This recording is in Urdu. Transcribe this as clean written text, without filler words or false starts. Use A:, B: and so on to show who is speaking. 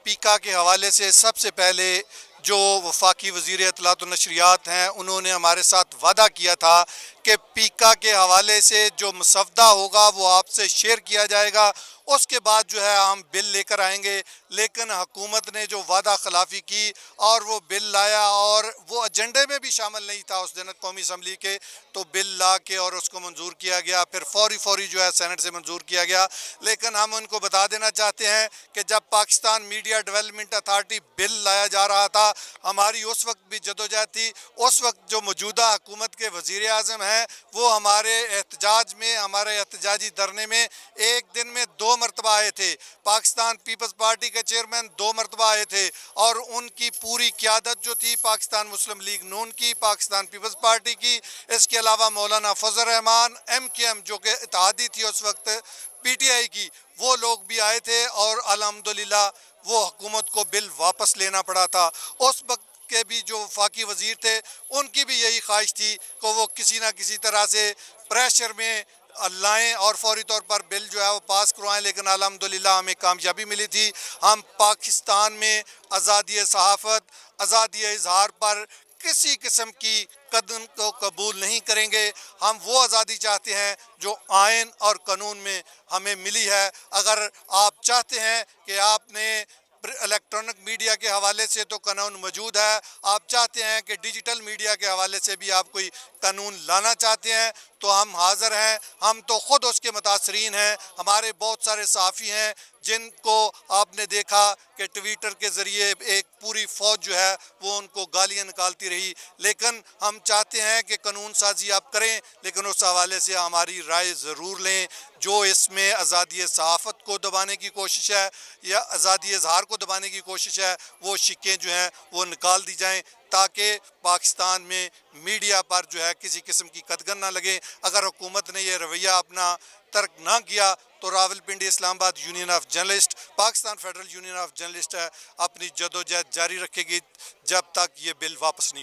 A: پیکا کے حوالے سے سب سے پہلے جو وفاقی وزیر اطلاعات و نشریات ہیں انہوں نے ہمارے ساتھ وعدہ کیا تھا کہ پیکا کے حوالے سے جو مسودہ ہوگا وہ آپ سے شیئر کیا جائے گا، اس کے بعد جو ہے ہم بل لے کر آئیں گے۔ لیکن حکومت نے جو وعدہ خلافی کی اور وہ بل لایا اور وہ ایجنڈے میں بھی شامل نہیں تھا اس دن قومی اسمبلی کے، تو بل لا کے اور اس کو منظور کیا گیا، پھر فوری جو ہے سینٹ سے منظور کیا گیا۔ لیکن ہم ان کو بتا دینا چاہتے ہیں کہ جب پاکستان میڈیا ڈیولپمنٹ اتھارٹی بل لایا جا رہا تھا، ہماری اس وقت بھی جدوجہد تھی۔ اس وقت جو موجودہ حکومت کے وزیر اعظم ہیں وہ ہمارے احتجاج میں، ہمارے احتجاجی دھرنے میں ایک دن میں 2 مرتبہ آئے تھے۔ پاکستان پیپلز پارٹی کے چیئرمین 2 مرتبہ آئے تھے اور ان کی پوری قیادت جو تھی پاکستان مسلم لیگ نون کی، پاکستان پیپلز پارٹی کی، اس کے علاوہ مولانا فضل الرحمان MKM جو کہ اتحادی تھی اس وقت PTI کی، وہ لوگ بھی آئے تھے اور الحمدللہ وہ حکومت کو بل واپس لینا پڑا تھا۔ اس وقت کے بھی جو وفاقی وزیر تھے ان کی بھی یہی خواہش تھی کہ وہ کسی نہ کسی طرح سے پریشر میں لائیں اور فوری طور پر بل جو ہے وہ پاس کروائیں، لیکن الحمدللہ ہمیں کامیابی ملی تھی۔ ہم پاکستان میں آزادی صحافت، آزادی اظہار پر کسی قسم کی قدم کو قبول نہیں کریں گے۔ ہم وہ آزادی چاہتے ہیں جو آئین اور قانون میں ہمیں ملی ہے۔ اگر آپ چاہتے ہیں کہ آپ نے الیکٹرانک میڈیا کے حوالے سے تو قانون موجود ہے، آپ چاہتے ہیں کہ ڈیجیٹل میڈیا کے حوالے سے بھی آپ کوئی قانون لانا چاہتے ہیں تو ہم حاضر ہیں۔ ہم تو خود اس کے متاثرین ہیں۔ ہمارے بہت سارے صحافی ہیں جن کو آپ نے دیکھا کہ ٹویٹر کے ذریعے ایک پوری فوج جو ہے وہ ان کو گالیاں نکالتی رہی، لیکن ہم چاہتے ہیں کہ قانون سازی آپ کریں، لیکن اس حوالے سے ہماری رائے ضرور لیں۔ جو اس میں آزادی صحافت کو دبانے کی کوشش ہے یا آزادی اظہار کو دبانے کی کوشش ہے، وہ شکیں جو ہیں وہ نکال دی جائیں تاکہ پاکستان میں میڈیا پر جو ہے کسی قسم کی قدغن نہ لگے۔ اگر حکومت نے یہ رویہ اپنا ترک نہ کیا تو راولپنڈی اسلام آباد union of journalist, Pakistan federal union of journalist ہے، اپنی جدوجہد جاری رکھے گی جب تک یہ بل واپس نہیں